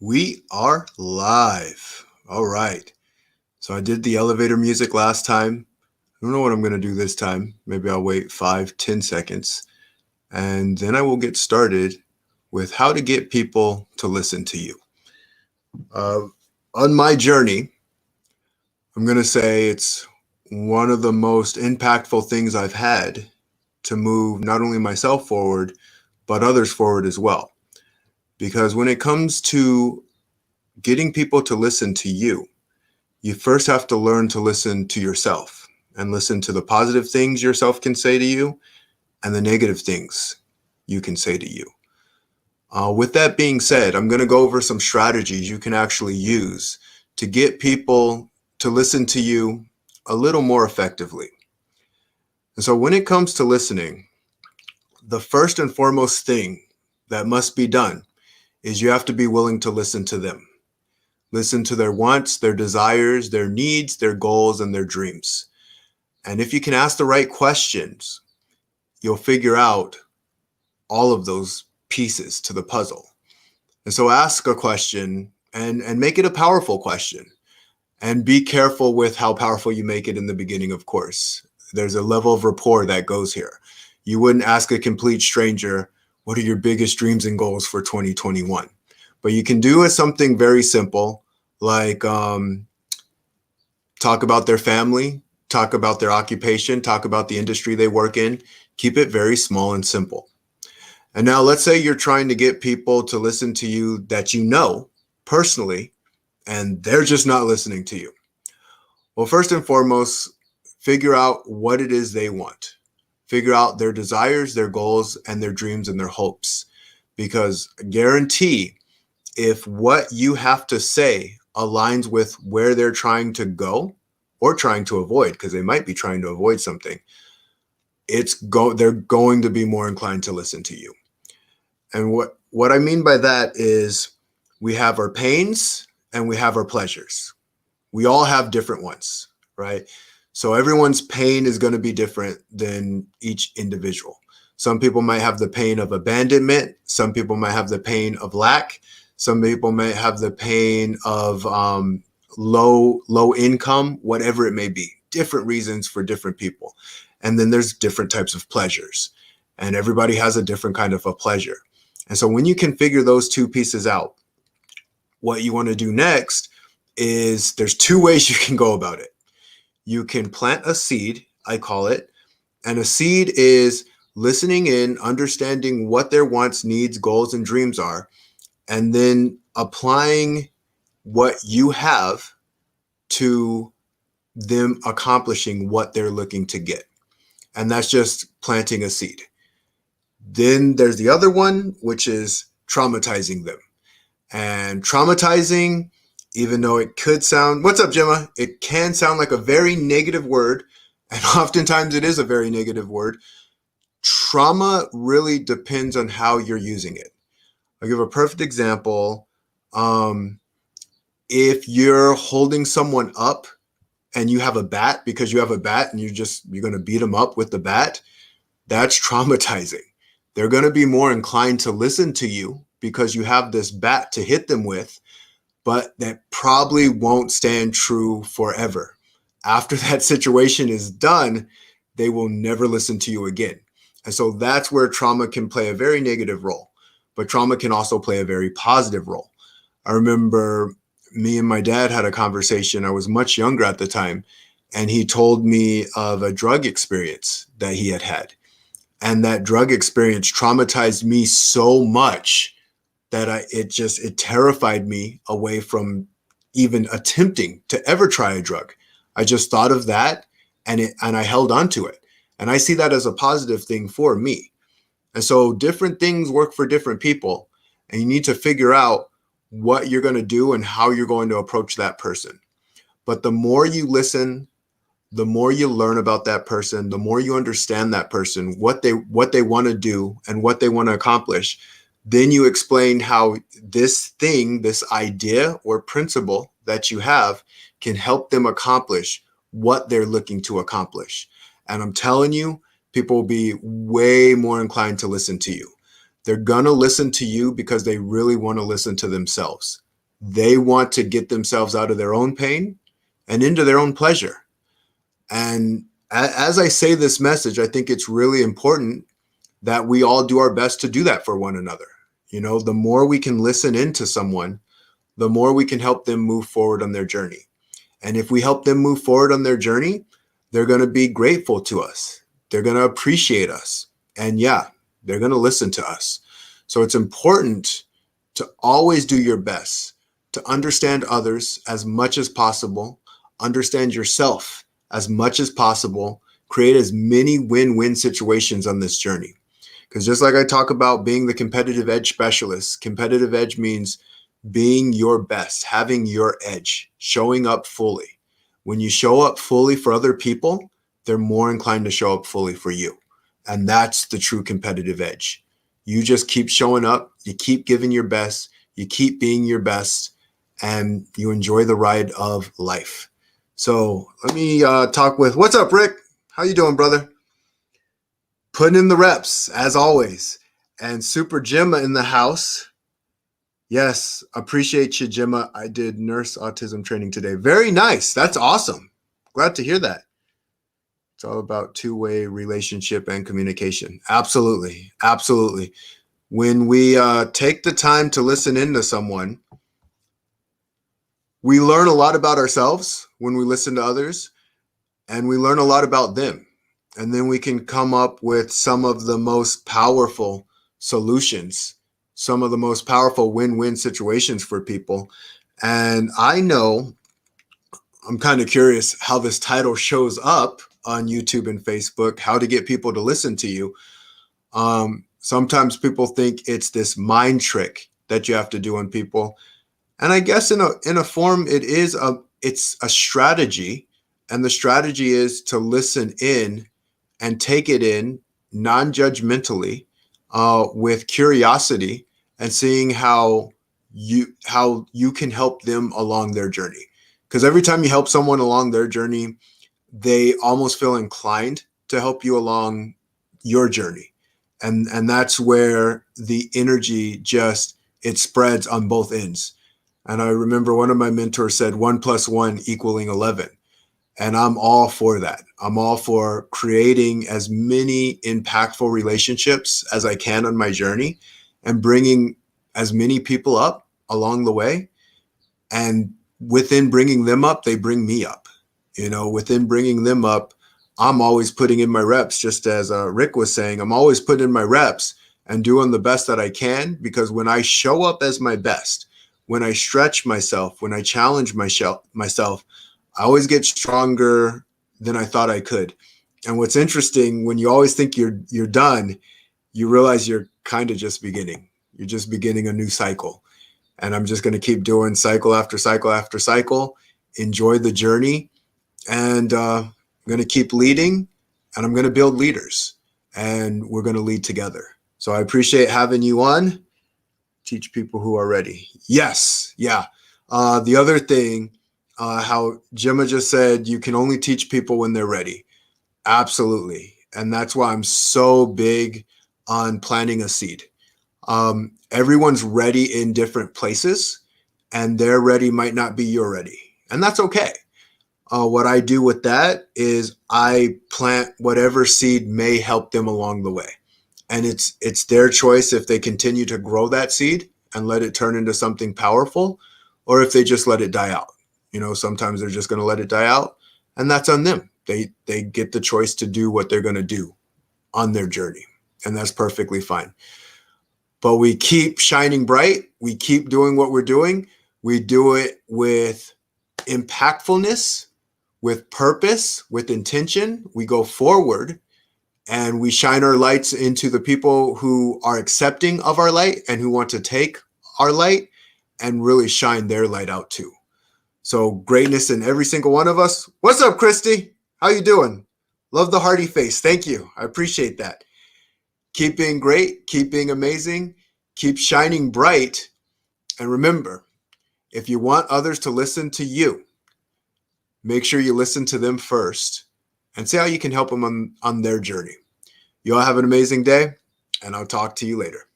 We are live. All right. So I did the elevator music last time. I don't know what I'm going to do this time. Maybe I'll wait 5, 10 seconds. And then I will get started with how to get people to listen to you. Uh, on my journey, I'm going to say it's one of the most impactful things I've had to move not only myself forward, but others forward as well. Because when it comes to getting people to listen to you, you first have to learn to listen to yourself and listen to the positive things yourself can say to you and the negative things you can say to you. With that being said, I'm going to go over some strategies you can actually use to get people to listen to you a little more effectively. And so, when it comes to listening, the first and foremost thing that must be done is you have to be willing to listen to them. Listen to their wants, their desires, their needs, their goals, and their dreams. And if you can ask the right questions, you'll figure out all of those pieces to the puzzle. And so ask a question and make it a powerful question. And be careful with how powerful you make it in the beginning, of course. There's a level of rapport that goes here. You wouldn't ask a complete stranger, what are your biggest dreams and goals for 2021? But you can do something very simple, like talk about their family, talk about their occupation, talk about the industry they work in. Keep it very small and simple. And now let's say you're trying to get people to listen to you that you know personally, and they're just not listening to you. Well, first and foremost, figure out what it is they want. Figure out their desires, their goals, and their dreams and their hopes. Because guarantee if what you have to say aligns with where they're trying to go or trying to avoid, because they might be trying to avoid something, they're going to be more inclined to listen to you. And what I mean by that is we have our pains and we have our pleasures. We all have different ones, right? So everyone's pain is going to be different than each individual. Some people might have the pain of abandonment. Some people might have the pain of lack. Some people may have the pain of low income, whatever it may be. Different reasons for different people. And then there's different types of pleasures. And everybody has a different kind of a pleasure. And so when you can figure those two pieces out, what you want to do next is there's two ways you can go about it. You can plant a seed, I call it. And a seed is listening in, understanding what their wants, needs, goals, and dreams are, and then applying what you have to them accomplishing what they're looking to get. And that's just planting a seed. Then there's the other one, which is traumatizing them. And traumatizing, even though it could sound, what's up, Gemma? It can sound like a very negative word, and oftentimes it is a very negative word. Trauma really depends on how you're using it. I'll give a perfect example. If you're holding someone up and you have a bat because you have a bat and you're going to beat them up with the bat, that's traumatizing. They're going to be more inclined to listen to you because you have this bat to hit them with, but that probably won't stand true forever. After that situation is done, they will never listen to you again. And so that's where trauma can play a very negative role, but trauma can also play a very positive role. I remember me and my dad had a conversation. I was much younger at the time, and he told me of a drug experience that he had had. And that drug experience traumatized me so much that it terrified me away from even attempting to ever try a drug. I just thought of that and I held on to it. And I see that as a positive thing for me. And so different things work for different people, and you need to figure out what you're going to do and how you're going to approach that person. But the more you listen, the more you learn about that person, the more you understand that person, what they want to do and what they want to accomplish, then you explain how this thing, this idea or principle that you have can help them accomplish what they're looking to accomplish. And I'm telling you, people will be way more inclined to listen to you. They're going to listen to you because they really want to listen to themselves. They want to get themselves out of their own pain and into their own pleasure. And as I say this message, I think it's really important that we all do our best to do that for one another. You know, the more we can listen into someone, the more we can help them move forward on their journey. And if we help them move forward on their journey, they're going to be grateful to us. They're going to appreciate us. And yeah, they're going to listen to us. So it's important to always do your best to understand others as much as possible, understand yourself as much as possible, create as many win-win situations on this journey. Because just like I talk about being the competitive edge specialist, competitive edge means being your best, having your edge, showing up fully. When you show up fully for other people, they're more inclined to show up fully for you. And that's the true competitive edge. You just keep showing up, you keep giving your best, you keep being your best, and you enjoy the ride of life. So let me talk with, what's up, Rick? How you doing, brother? Putting in the reps, as always. And Super Gemma in the house. Yes, appreciate you, Gemma. I did nurse autism training today. Very nice. That's awesome. Glad to hear that. It's all about two-way relationship and communication. Absolutely. Absolutely. When we take the time to listen into someone, we learn a lot about ourselves when we listen to others, and we learn a lot about them. And then we can come up with some of the most powerful solutions, some of the most powerful win-win situations for people. And I know, I'm kind of curious how this title shows up on YouTube and Facebook, how to get people to listen to you. Sometimes people think it's this mind trick that you have to do on people. And I guess in a form, it's a strategy. And the strategy is to listen in and take it in non-judgmentally, with curiosity, and seeing how you can help them along their journey. Because every time you help someone along their journey, they almost feel inclined to help you along your journey. And that's where the energy it spreads on both ends. And I remember one of my mentors said 1 + 1 = 11. And I'm all for that. I'm all for creating as many impactful relationships as I can on my journey and bringing as many people up along the way. And within bringing them up, they bring me up. You know, within bringing them up, I'm always putting in my reps, just as Rick was saying, I'm always putting in my reps and doing the best that I can, because when I show up as my best, when I stretch myself, when I challenge myself, I always get stronger than I thought I could. And what's interesting, when you always think you're done, you realize you're kind of just beginning. You're just beginning a new cycle. And I'm just going to keep doing cycle after cycle after cycle, enjoy the journey, and I'm going to keep leading, and I'm going to build leaders, and we're going to lead together. So I appreciate having you on. Teach people who are ready. Yes. Yeah. The other thing, how Gemma just said, you can only teach people when they're ready. Absolutely. And that's why I'm so big on planting a seed. Everyone's ready in different places, and their ready might not be your ready. And that's okay. What I do with that is I plant whatever seed may help them along the way. And it's their choice if they continue to grow that seed and let it turn into something powerful, or if they just let it die out. You know, sometimes they're just going to let it die out, and that's on them. They get the choice to do what they're going to do on their journey, and that's perfectly fine. But we keep shining bright. We keep doing what we're doing. We do it with impactfulness, with purpose, with intention. We go forward, and we shine our lights into the people who are accepting of our light and who want to take our light and really shine their light out too. So greatness in every single one of us. What's up, Christy? How you doing? Love the hearty face. Thank you. I appreciate that. Keep being great. Keep being amazing. Keep shining bright. And remember, if you want others to listen to you, make sure you listen to them first and see how you can help them on their journey. You all have an amazing day, and I'll talk to you later.